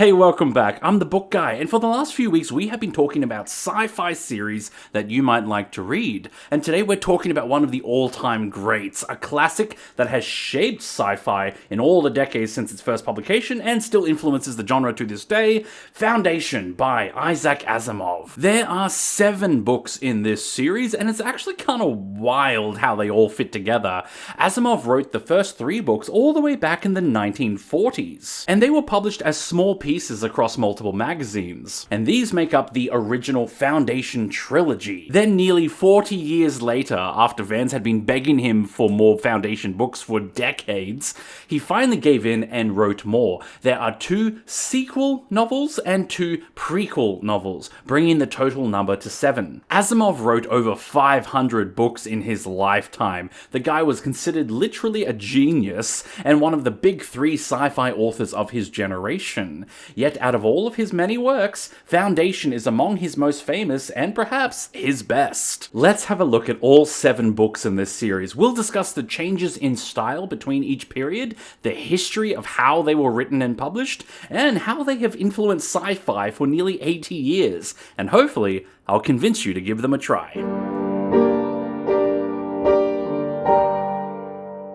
Hey, welcome back. I'm the Book Guy, and for the last few weeks we have been talking about sci-fi series that you might like to read. And today we're talking about one of the all-time greats, a classic that has shaped sci-fi in all the decades since its first publication and still influences the genre to this day, Foundation by Isaac Asimov. There are 7 books in this series, and it's actually kind of wild how they all fit together. Asimov wrote the first 3 books all the way back in the 1940s, and they were published as small pieces across multiple magazines. And these make up the original Foundation trilogy. Then nearly 40 years later, after fans had been begging him for more Foundation books for decades, he finally gave in and wrote more. There are 2 sequel novels and 2 prequel novels, bringing the total number to 7. Asimov wrote over 500 books in his lifetime. The guy was considered literally a genius and one of the big 3 sci-fi authors of his generation. Yet out of all of his many works, Foundation is among his most famous and perhaps his best. Let's have a look at all 7 books in this series. We'll discuss the changes in style between each period, the history of how they were written and published, and how they have influenced sci-fi for nearly 80 years. And hopefully, I'll convince you to give them a try.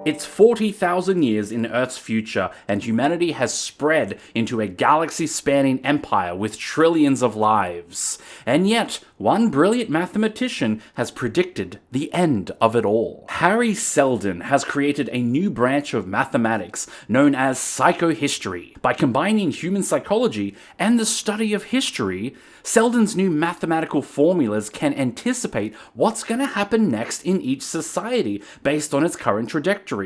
It's 40,000 years in Earth's future, and humanity has spread into a galaxy-spanning empire with trillions of lives. And yet, one brilliant mathematician has predicted the end of it all. Harry Seldon has created a new branch of mathematics known as psychohistory. By combining human psychology and the study of history, Seldon's new mathematical formulas can anticipate what's going to happen next in each society based on its current trajectory.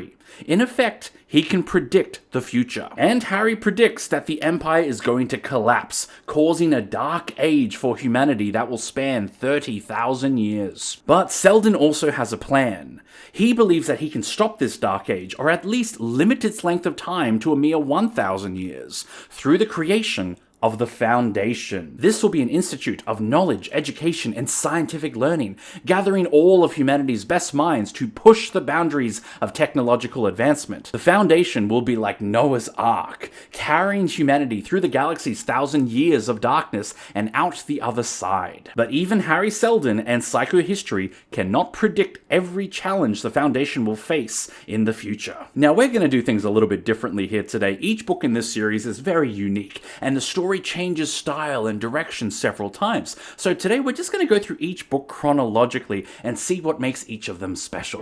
In effect, he can predict the future. And Harry predicts that the Empire is going to collapse, causing a dark age for humanity that will span 30,000 years. But Seldon also has a plan. He believes that he can stop this dark age, or at least limit its length of time to a mere 1,000 years, through the creation of the Foundation. This will be an institute of knowledge, education, and scientific learning, gathering all of humanity's best minds to push the boundaries of technological advancement. The Foundation will be like Noah's Ark, carrying humanity through the galaxy's 1,000 years of darkness and out the other side. But even Harry Seldon and psychohistory cannot predict every challenge the Foundation will face in the future. Now, we're going to do things a little bit differently here today. Each book in this series is very unique, and the story changes style and direction several times. So today we're just going to go through each book chronologically and see what makes each of them special.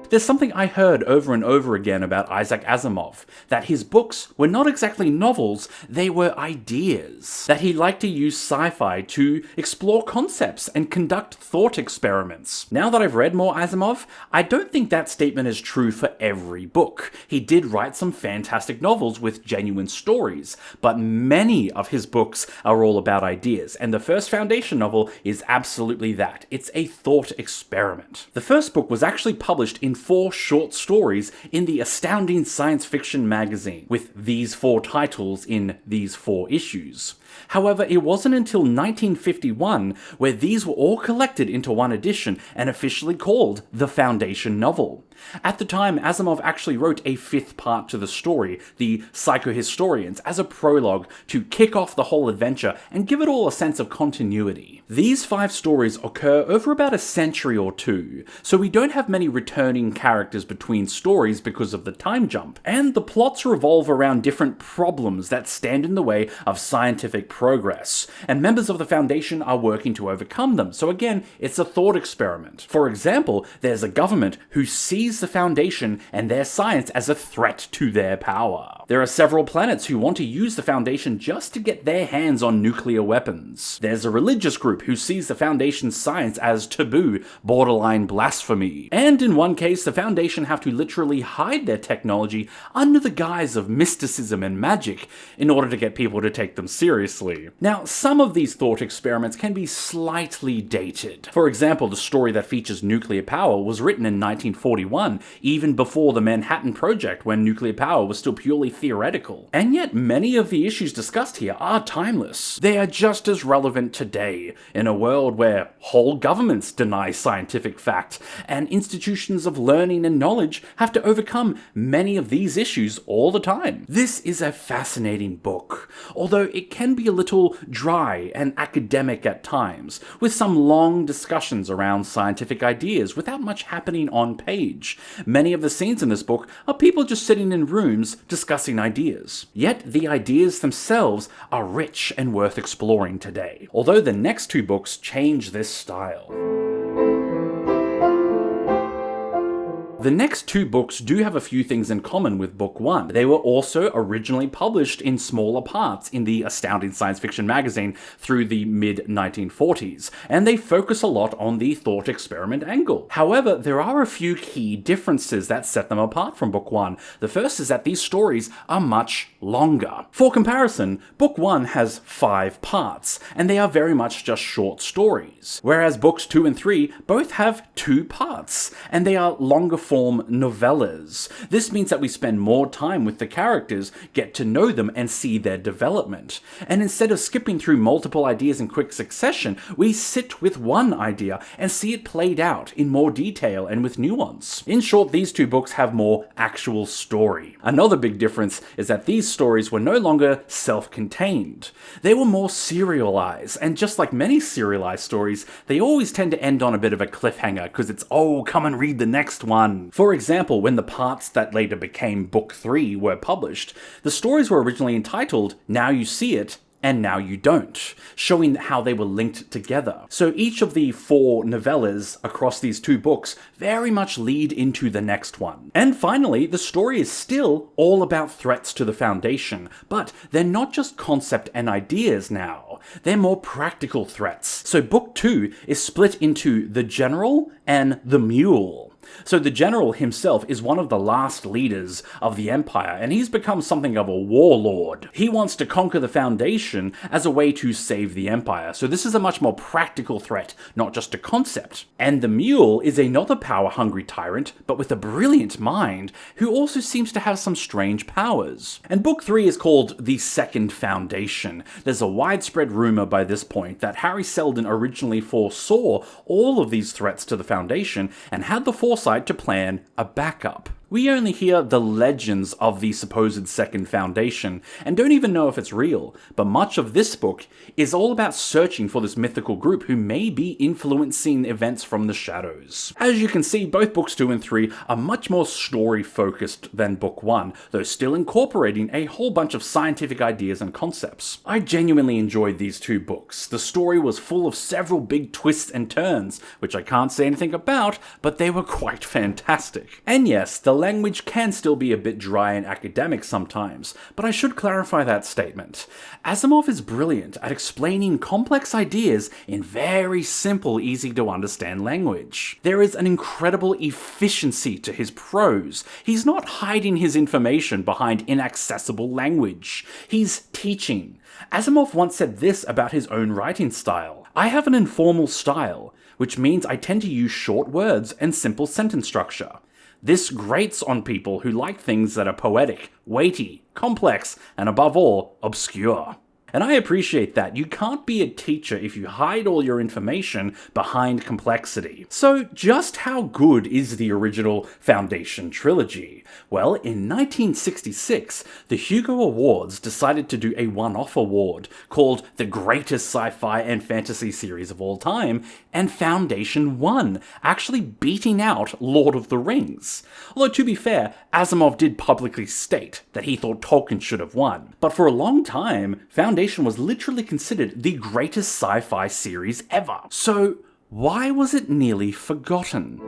There's something I heard over and over again about Isaac Asimov, that his books were not exactly novels, they were ideas. That he liked to use sci-fi to explore concepts and conduct thought experiments. Now that I've read more Asimov, I don't think that statement is true for every book. He did write some fantastic novels with genuine stories, but many of his books are all about ideas, and the first Foundation novel is absolutely that. It's a thought experiment. The first book was actually published in 4 short stories in the Astounding Science Fiction magazine, with these 4 titles in these 4 issues. However, it wasn't until 1951 where these were all collected into one edition and officially called the Foundation novel. At the time, Asimov actually wrote a 5th part to the story, The Psychohistorians, as a prologue to kick off the whole adventure and give it all a sense of continuity. These 5 stories occur over about a century or 2, so we don't have many returning characters between stories because of the time jump, and the plots revolve around different problems that stand in the way of scientific progress, and members of the Foundation are working to overcome them. So again, it's a thought experiment. For example, there's a government who sees the Foundation and their science as a threat to their power. There are several planets who want to use the Foundation just to get their hands on nuclear weapons. There's a religious group who sees the Foundation's science as taboo, borderline blasphemy. And in one case, the Foundation have to literally hide their technology under the guise of mysticism and magic in order to get people to take them seriously seriously. Now, some of these thought experiments can be slightly dated. For example, the story that features nuclear power was written in 1941, even before the Manhattan Project, when nuclear power was still purely theoretical. And yet, many of the issues discussed here are timeless. They are just as relevant today, in a world where whole governments deny scientific fact, and institutions of learning and knowledge have to overcome many of these issues all the time. This is a fascinating book, although it can be a little dry and academic at times, with some long discussions around scientific ideas without much happening on page. Many of the scenes in this book are people just sitting in rooms discussing ideas. Yet the ideas themselves are rich and worth exploring today, although the next two books change this style. The next two books do have a few things in common with Book 1. They were also originally published in smaller parts in the Astounding Science Fiction magazine through the mid-1940s, and they focus a lot on the thought experiment angle. However, there are a few key differences that set them apart from Book 1. The first is that these stories are much longer. For comparison, Book 1 has 5 parts, and they are very much just short stories, whereas Books 2 and 3 both have 2 parts, and they are longer form novellas. This means that we spend more time with the characters, get to know them, and see their development. And instead of skipping through multiple ideas in quick succession, we sit with one idea and see it played out in more detail and with nuance. In short, these two books have more actual story. Another big difference is that these stories were no longer self-contained. They were more serialized, and just like many serialized stories, they always tend to end on a bit of a cliffhanger, because it's, oh, come and read the next one. For example, when the parts that later became Book 3 were published, the stories were originally entitled Now You See It, and Now You Don't, showing how they were linked together. So each of the 4 novellas across these 2 books very much lead into the next one. And finally, the story is still all about threats to the Foundation, but they're not just concept and ideas now, they're more practical threats. So Book 2 is split into the General and the Mule. So the General himself is one of the last leaders of the Empire, and he's become something of a warlord. He wants to conquer the Foundation as a way to save the Empire, so this is a much more practical threat, not just a concept. And the Mule is another power-hungry tyrant, but with a brilliant mind, who also seems to have some strange powers. And Book 3 is called The Second Foundation. There's a widespread rumor by this point that Harry Seldon originally foresaw all of these threats to the Foundation and had the foresight to plan a backup. We only hear the legends of the supposed Second Foundation, and don't even know if it's real, but much of this book is all about searching for this mythical group who may be influencing events from the shadows. As you can see, both Books 2 and 3 are much more story-focused than Book 1, though still incorporating a whole bunch of scientific ideas and concepts. I genuinely enjoyed these 2 books. The story was full of several big twists and turns, which I can't say anything about, but they were quite fantastic. And yes, the language can still be a bit dry and academic sometimes, but I should clarify that statement. Asimov is brilliant at explaining complex ideas in very simple, easy-to-understand language. There is an incredible efficiency to his prose. He's not hiding his information behind inaccessible language. He's teaching. Asimov once said this about his own writing style: "I have an informal style, which means I tend to use short words and simple sentence structure. This grates on people who like things that are poetic, weighty, complex, and above all, obscure." And I appreciate that. You can't be a teacher if you hide all your information behind complexity. So just how good is the original Foundation trilogy? Well, in 1966, the Hugo Awards decided to do a one-off award called the greatest sci-fi and fantasy series of all time, and Foundation won, actually beating out Lord of the Rings. Although to be fair, Asimov did publicly state that he thought Tolkien should have won. But for a long time, Foundation was literally considered the greatest sci-fi series ever. So why was it nearly forgotten?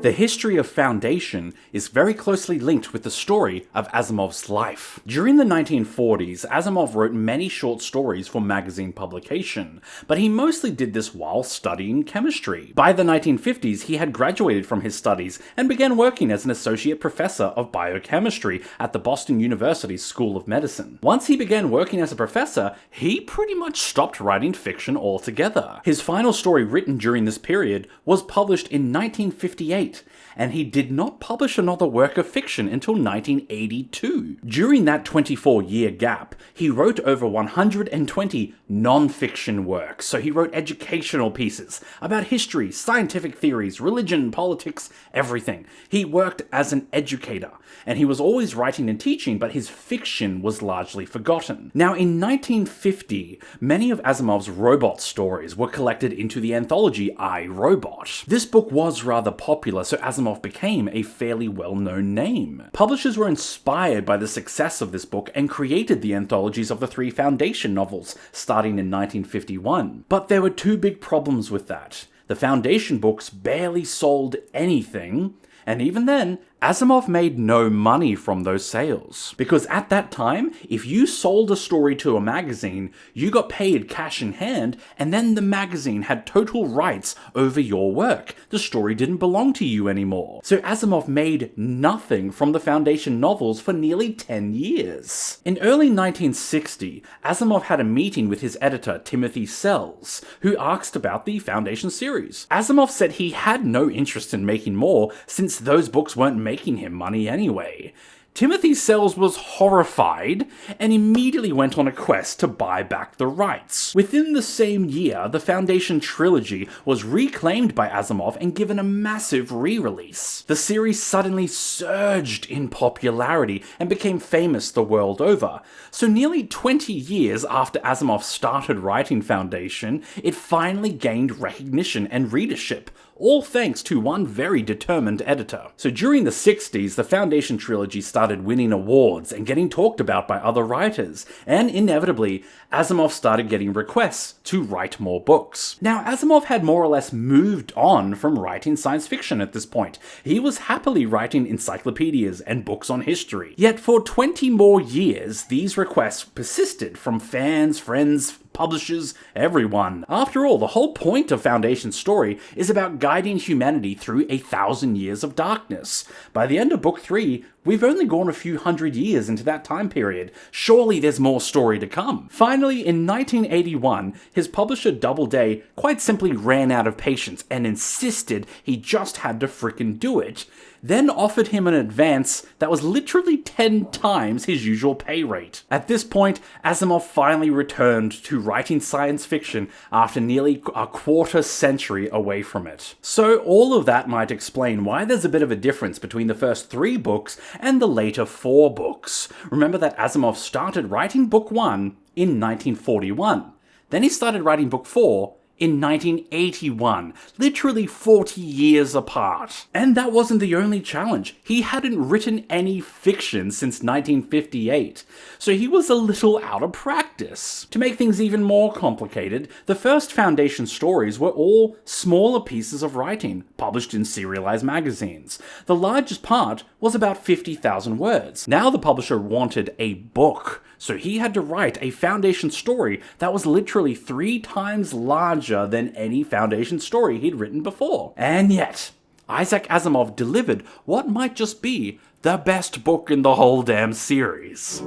The history of Foundation is very closely linked with the story of Asimov's life. During the 1940s, Asimov wrote many short stories for magazine publication, but he mostly did this while studying chemistry. By the 1950s, he had graduated from his studies and began working as an associate professor of biochemistry at the Boston University School of Medicine. Once he began working as a professor, he pretty much stopped writing fiction altogether. His final story written during this period was published in 1958, and he did not publish another work of fiction until 1982. During that 24-year gap, he wrote over 120 non-fiction works. So he wrote educational pieces about history, scientific theories, religion, politics, everything. He worked as an educator, and he was always writing and teaching, but his fiction was largely forgotten. Now, in 1950, many of Asimov's robot stories were collected into the anthology I, Robot. This book was rather popular, so Asimov became a fairly well-known name. Publishers were inspired by the success of this book and created the anthologies of the 3 Foundation novels, starting in 1951. But there were 2 big problems with that. The Foundation books barely sold anything, and even then, Asimov made no money from those sales. Because at that time, if you sold a story to a magazine, you got paid cash in hand, and then the magazine had total rights over your work. The story didn't belong to you anymore. So Asimov made nothing from the Foundation novels for nearly 10 years. In early 1960, Asimov had a meeting with his editor, Timothy Sells, who asked about the Foundation series. Asimov said he had no interest in making more, since those books weren't making him money anyway. Timothy Sells was horrified and immediately went on a quest to buy back the rights. Within the same year, the Foundation trilogy was reclaimed by Asimov and given a massive re-release. The series suddenly surged in popularity and became famous the world over. So nearly 20 years after Asimov started writing Foundation, it finally gained recognition and readership, all thanks to one very determined editor. So during the 60s, the Foundation trilogy started winning awards and getting talked about by other writers, and inevitably, Asimov started getting requests to write more books. Now, Asimov had more or less moved on from writing science fiction at this point. He was happily writing encyclopedias and books on history. Yet for 20 more years, these requests persisted from fans, friends, publishers, everyone. After all, the whole point of Foundation's story is about guiding humanity through 1,000 years of darkness. By the end of Book 3, we've only gone a few hundred years into that time period. Surely there's more story to come. Finally, in 1981, his publisher Doubleday quite simply ran out of patience and insisted he just had to frickin' do it, then offered him an advance that was literally 10 times his usual pay rate. At this point, Asimov finally returned to writing science fiction after nearly a quarter century away from it. So all of that might explain why there's a bit of a difference between the first 3 books and the later 4 books. Remember that Asimov started writing Book 1 in 1941. Then he started writing Book 4 in 1981, literally 40 years apart. And that wasn't the only challenge. He hadn't written any fiction since 1958, so he was a little out of practice. To make things even more complicated, the first Foundation stories were all smaller pieces of writing, published in serialized magazines. The largest part was about 50,000 words. Now the publisher wanted a book, so he had to write a Foundation story that was literally 3 times larger than any Foundation story he'd written before. And yet, Isaac Asimov delivered what might just be the best book in the whole damn series.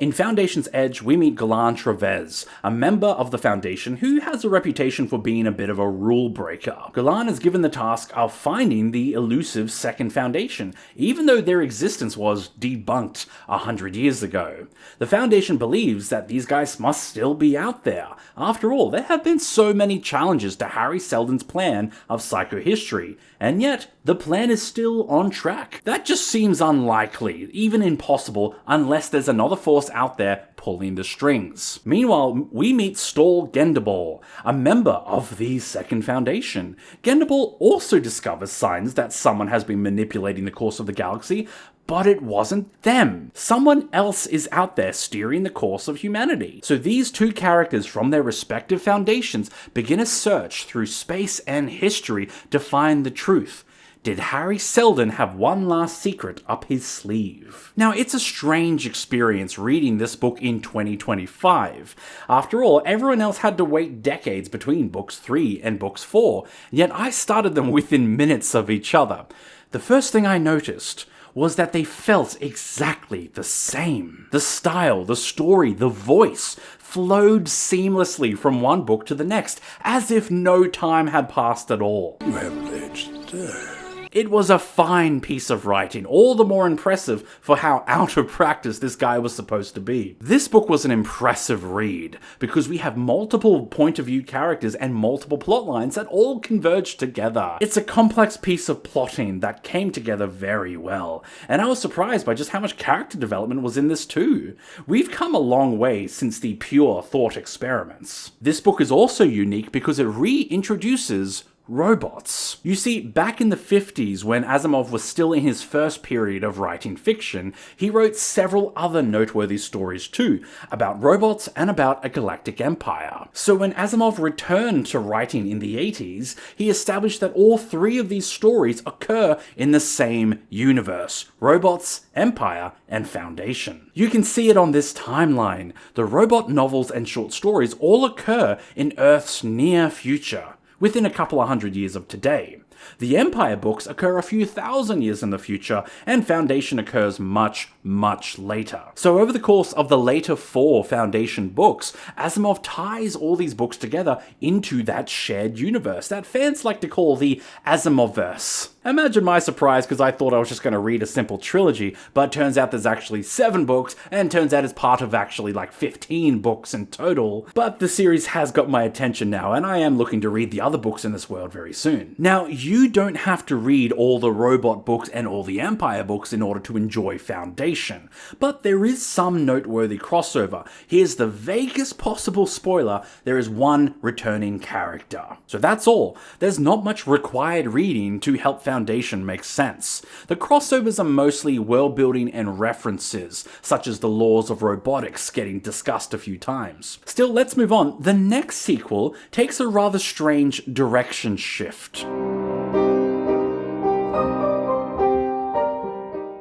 In Foundation's Edge, we meet Galan Travez, a member of the Foundation who has a reputation for being a bit of a rule breaker. Galan is given the task of finding the elusive Second Foundation, even though their existence was debunked 100 years ago. The Foundation believes that these guys must still be out there. After all, there have been so many challenges to Harry Seldon's plan of psychohistory, and yet the plan is still on track. That just seems unlikely, even impossible, unless there's another force out there pulling the strings. Meanwhile, we meet Stål Gendabal, a member of the Second Foundation. Gendabal also discovers signs that someone has been manipulating the course of the galaxy, But it wasn't them. Someone else is out there steering the course of humanity. So these two characters from their respective foundations begin a search through space and history to find the truth. Did Harry Seldon have one last secret up his sleeve? Now, it's a strange experience reading this book in 2025. After all, everyone else had to wait decades between books 3 and books 4, yet I started them within minutes of each other. The first thing I noticed was that they felt exactly the same. The style, the story, the voice flowed seamlessly from one book to the next, as if no time had passed at all. You haven't aged a day. It was a fine piece of writing, all the more impressive for how out of practice this guy was supposed to be. This book was an impressive read, because we have multiple point-of-view characters and multiple plot lines that all converge together. It's a complex piece of plotting that came together very well, and I was surprised by just how much character development was in this too. We've come a long way since the pure thought experiments. This book is also unique because it reintroduces robots. You see, back in the 50s, when Asimov was still in his first period of writing fiction, he wrote several other noteworthy stories too, about robots and about a galactic empire. So when Asimov returned to writing in the 80s, he established that all three of these stories occur in the same universe: robots, empire, and foundation. You can see it on this timeline. The robot novels and short stories all occur in Earth's near future, within a couple of hundred years of today. The Empire books occur a few thousand years in the future, and Foundation occurs much, much later. So over the course of the later 4 Foundation books, Asimov ties all these books together into that shared universe that fans like to call the Asimovverse. Imagine my surprise because I thought I was just going to read a simple trilogy, but turns out there's actually 7 books, and turns out it's part of actually like 15 books in total. But the series has got my attention now, and I am looking to read the other books in this world very soon. Now, you don't have to read all the robot books and all the Empire books in order to enjoy Foundation, but there is some noteworthy crossover. Here's the vaguest possible spoiler: there is one returning character. So that's all. There's not much required reading to help Foundation make sense. The crossovers are mostly world building and references, such as the laws of robotics getting discussed a few times. Still, let's move on. The next sequel takes a rather strange direction shift.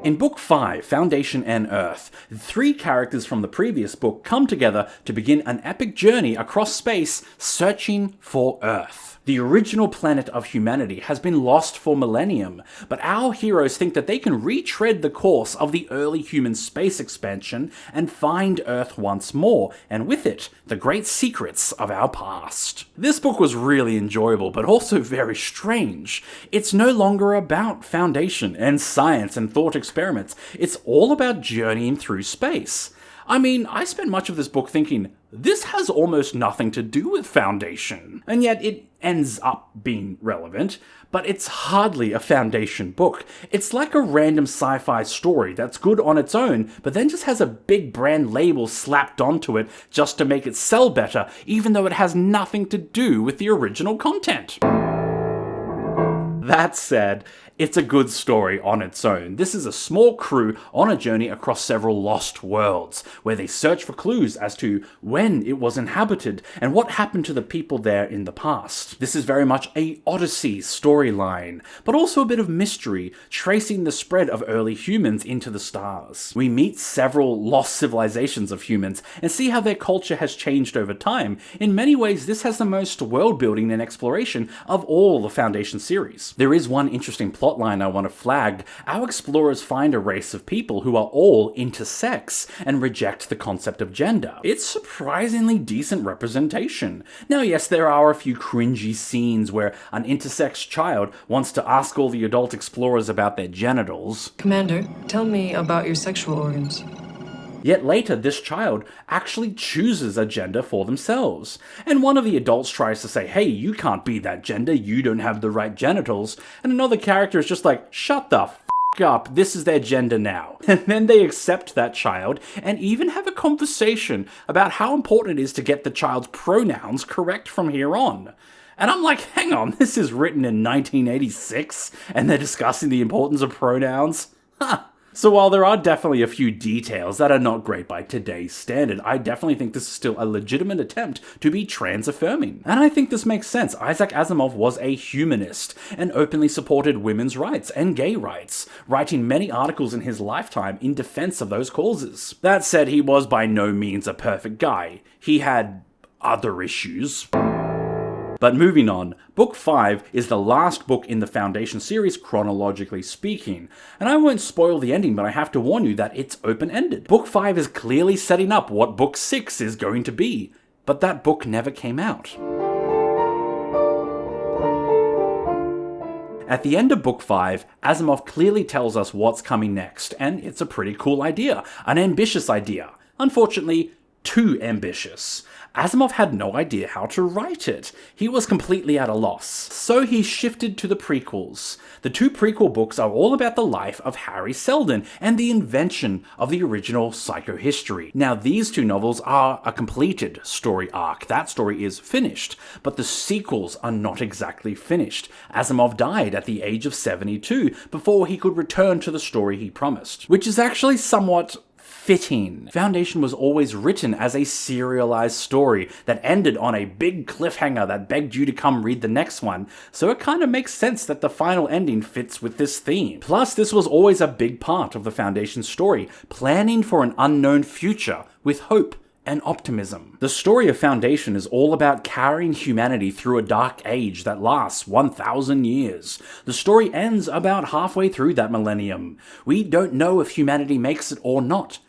In Book 5, Foundation and Earth, the 3 characters from the previous book come together to begin an epic journey across space searching for Earth. The original planet of humanity has been lost for millennium, but our heroes think that they can retread the course of the early human space expansion and find Earth once more, and with it, the great secrets of our past. This book was really enjoyable, but also very strange. It's no longer about Foundation and science and thought experiments. It's all about journeying through space. I mean, I spent much of this book thinking, this has almost nothing to do with Foundation. And yet it ends up being relevant, but it's hardly a Foundation book. It's like a random sci-fi story that's good on its own, but then just has a big brand label slapped onto it just to make it sell better, even though it has nothing to do with the original content. That said, it's a good story on its own. This is a small crew on a journey across several lost worlds, where they search for clues as to when it was inhabited and what happened to the people there in the past. This is very much a Odyssey storyline, but also a bit of mystery, tracing the spread of early humans into the stars. We meet several lost civilizations of humans and see how their culture has changed over time. In many ways, this has the most world building and exploration of all the Foundation series. There is one interesting plotline I want to flag. Our explorers find a race of people who are all intersex and reject the concept of gender. It's surprisingly decent representation. Now yes, there are a few cringy scenes where an intersex child wants to ask all the adult explorers about their genitals. Commander, tell me about your sexual organs. Yet later, this child actually chooses a gender for themselves. And one of the adults tries to say, hey, you can't be that gender, you don't have the right genitals. And another character is just like, shut the f*** up, this is their gender now. And then they accept that child and even have a conversation about how important it is to get the child's pronouns correct from here on. And I'm like, hang on, this is written in 1986 and they're discussing the importance of pronouns? Huh. So while there are definitely a few details that are not great by today's standard, I definitely think this is still a legitimate attempt to be trans-affirming. And I think this makes sense. Isaac Asimov was a humanist and openly supported women's rights and gay rights, writing many articles in his lifetime in defense of those causes. That said, he was by no means a perfect guy. He had other issues. But moving on, Book 5 is the last book in the Foundation series chronologically speaking, and I won't spoil the ending, but I have to warn you that it's open-ended. Book 5 is clearly setting up what Book 6 is going to be, but that book never came out. At the end of Book 5, Asimov clearly tells us what's coming next, and it's a pretty cool idea, an ambitious idea. Unfortunately, too ambitious. Asimov had no idea how to write it. He was completely at a loss. So he shifted to the prequels. The two prequel books are all about the life of Harry Seldon and the invention of the original psychohistory. Now, these two novels are a completed story arc. That story is finished, but the sequels are not exactly finished. Asimov died at the age of 72 before he could return to the story he promised, which is actually somewhat fitting. Foundation was always written as a serialized story that ended on a big cliffhanger that begged you to come read the next one, so it kind of makes sense that the final ending fits with this theme. Plus, this was always a big part of the Foundation story, planning for an unknown future with hope and optimism. The story of Foundation is all about carrying humanity through a dark age that lasts 1,000 years. The story ends about halfway through that millennium. We don't know if humanity makes it or not,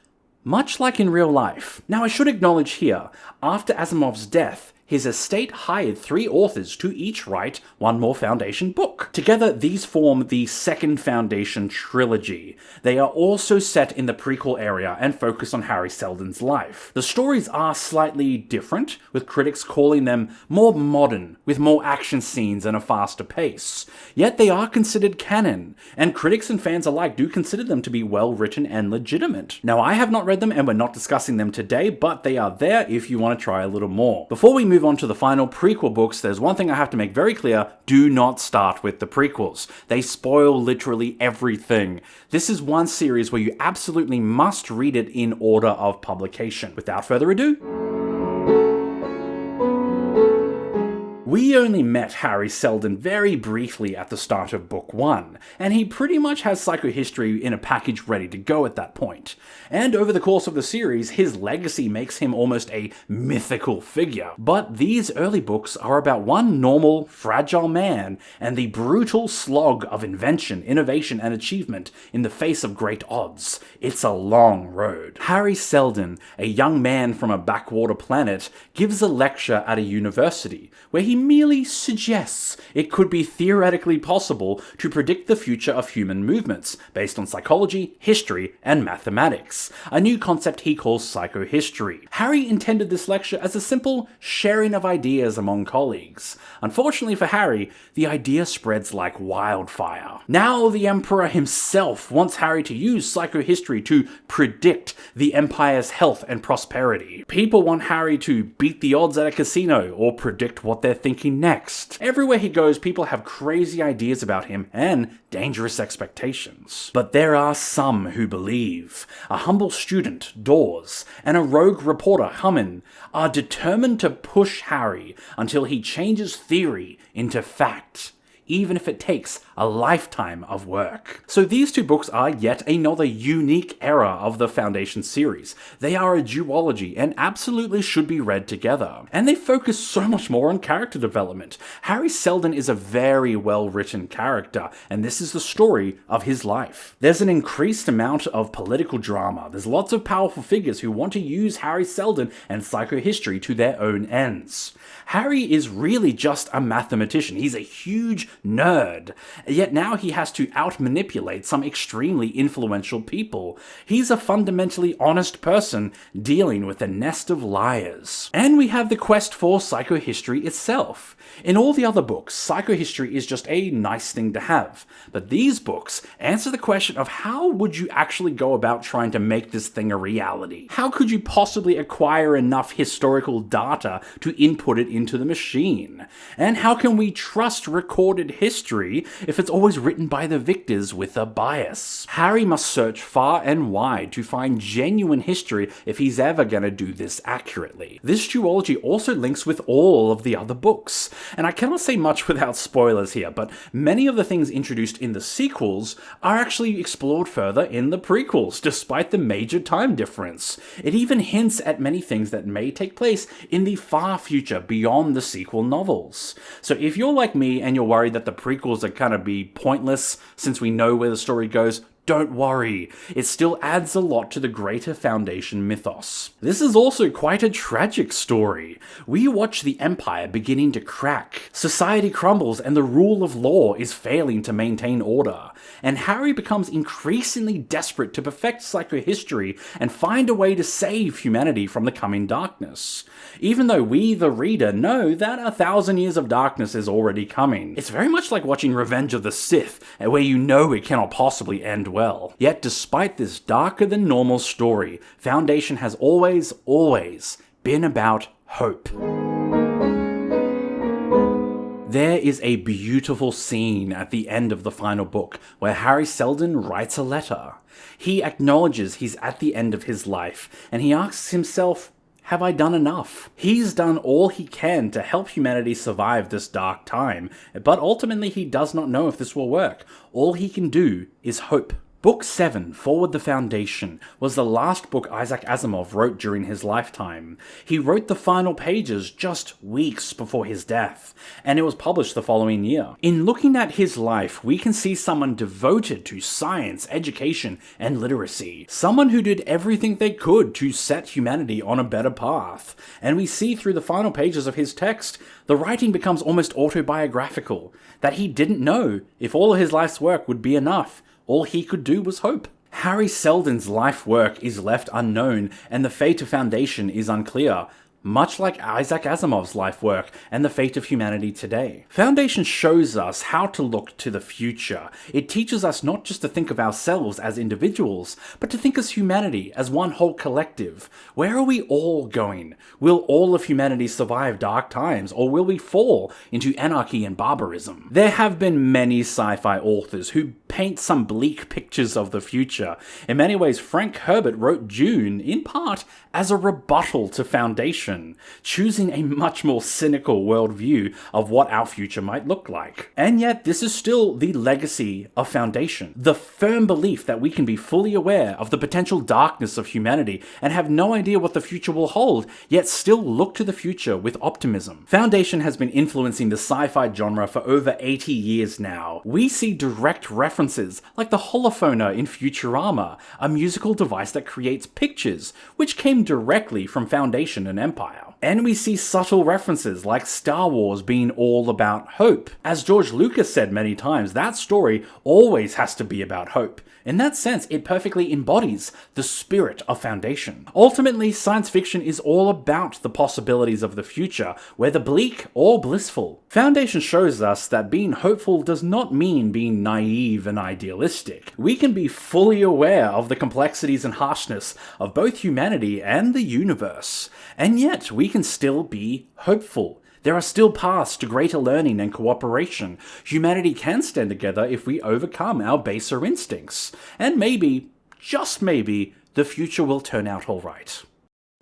much like in real life. Now, I should acknowledge here, after Asimov's death, his estate hired 3 authors to each write one more Foundation book. Together, these form the second Foundation trilogy. They are also set in the prequel area and focus on Harry Seldon's life. The stories are slightly different, with critics calling them more modern, with more action scenes and a faster pace. Yet they are considered canon, and critics and fans alike do consider them to be well written and legitimate. Now, I have not read them and we're not discussing them today, but they are there if you want to try a little more. Before we move on to the final prequel books, there's one thing I have to make very clear: do not start with the prequels. They spoil literally everything. This is one series where you absolutely must read it in order of publication. Without further ado, we only met Harry Seldon very briefly at the start of Book 1, and he pretty much has psychohistory in a package ready to go at that point. And over the course of the series, his legacy makes him almost a mythical figure. But these early books are about one normal, fragile man and the brutal slog of invention, innovation, and achievement in the face of great odds. It's a long road. Harry Seldon, a young man from a backwater planet, gives a lecture at a university where he merely suggests it could be theoretically possible to predict the future of human movements based on psychology, history, and mathematics, a new concept he calls psychohistory. Harry intended this lecture as a simple sharing of ideas among colleagues. Unfortunately for Harry, the idea spreads like wildfire. Now the Emperor himself wants Harry to use psychohistory to predict the Empire's health and prosperity. People want Harry to beat the odds at a casino or predict what they're thinking next. Everywhere he goes, people have crazy ideas about him and dangerous expectations. But there are some who believe. A humble student, Dawes, and a rogue reporter, Hummin, are determined to push Harry until he changes theory into fact, even if it takes a lifetime of work. So these two books are yet another unique era of the Foundation series. They are a duology and absolutely should be read together. And they focus so much more on character development. Harry Seldon is a very well-written character, and this is the story of his life. There's an increased amount of political drama. There's lots of powerful figures who want to use Harry Seldon and psychohistory to their own ends. Harry is really just a mathematician. He's a huge nerd. Yet now he has to out-manipulate some extremely influential people. He's a fundamentally honest person dealing with a nest of liars. And we have the quest for psychohistory itself. In all the other books, psychohistory is just a nice thing to have. But these books answer the question of how would you actually go about trying to make this thing a reality? How could you possibly acquire enough historical data to input it into the machine? And how can we trust recorded history if if it's always written by the victors with a bias. Harry must search far and wide to find genuine history if he's ever gonna do this accurately. This duology also links with all of the other books, and I cannot say much without spoilers here, but many of the things introduced in the sequels are actually explored further in the prequels, despite the major time difference. It even hints at many things that may take place in the far future beyond the sequel novels. So if you're like me and you're worried that the prequels are kind of be pointless since we know where the story goes, don't worry, it still adds a lot to the greater Foundation mythos. This is also quite a tragic story. We watch the Empire beginning to crack, society crumbles and the rule of law is failing to maintain order, and Harry becomes increasingly desperate to perfect psychohistory and find a way to save humanity from the coming darkness. Even though we, the reader, know that 1,000 years of darkness is already coming. It's very much like watching Revenge of the Sith, where you know it cannot possibly end well. Yet despite this darker than normal story, Foundation has always been about hope. There is a beautiful scene at the end of the final book where Harry Seldon writes a letter. He acknowledges he's at the end of his life, and he asks himself, have I done enough? He's done all he can to help humanity survive this dark time, but ultimately he does not know if this will work. All he can do is hope. Book 7, Forward the Foundation, was the last book Isaac Asimov wrote during his lifetime. He wrote the final pages just weeks before his death, and it was published the following year. In looking at his life, we can see someone devoted to science, education, and literacy. Someone who did everything they could to set humanity on a better path. And we see through the final pages of his text, the writing becomes almost autobiographical, that he didn't know if all of his life's work would be enough. All he could do was hope. Harry Seldon's life work is left unknown, and the fate of Foundation is unclear, much like Isaac Asimov's life work and the fate of humanity today. Foundation shows us how to look to the future. It teaches us not just to think of ourselves as individuals, but to think as humanity, as one whole collective. Where are we all going? Will all of humanity survive dark times, or will we fall into anarchy and barbarism? There have been many sci-fi authors who paint some bleak pictures of the future. In many ways, Frank Herbert wrote Dune, in part, as a rebuttal to Foundation, choosing a much more cynical worldview of what our future might look like. And yet, this is still the legacy of Foundation. The firm belief that we can be fully aware of the potential darkness of humanity and have no idea what the future will hold, yet still look to the future with optimism. Foundation has been influencing the sci-fi genre for over 80 years now. We see direct references like the holophoner in Futurama, a musical device that creates pictures, which came directly from Foundation and Empire. And we see subtle references like Star Wars being all about hope. As George Lucas said many times, that story always has to be about hope. In that sense, it perfectly embodies the spirit of Foundation. Ultimately, science fiction is all about the possibilities of the future, whether bleak or blissful. Foundation shows us that being hopeful does not mean being naive and idealistic. We can be fully aware of the complexities and harshness of both humanity and the universe, and yet we can still be hopeful. There are still paths to greater learning and cooperation. Humanity can stand together if we overcome our baser instincts. And maybe, just maybe, the future will turn out alright.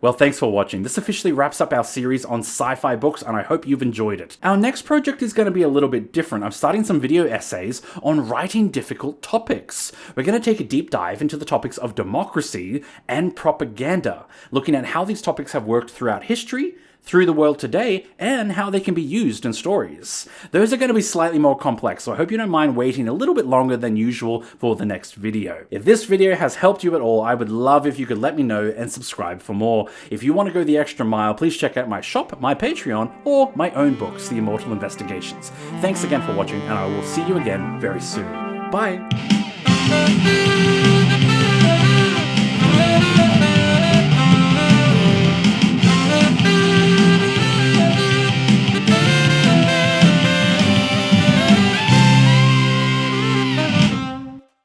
Well, thanks for watching. This officially wraps up our series on sci-fi books, and I hope you've enjoyed it. Our next project is going to be a little bit different. I'm starting some video essays on writing difficult topics. We're going to take a deep dive into the topics of democracy and propaganda, looking at how these topics have worked throughout history, through the world today, and how they can be used in stories. Those are going to be slightly more complex, so I hope you don't mind waiting a little bit longer than usual for the next video. If this video has helped you at all, I would love if you could let me know and subscribe for more. If you want to go the extra mile, please check out my shop, my Patreon, or my own books, The Immortal Investigations. Thanks again for watching, and I will see you again very soon. Bye!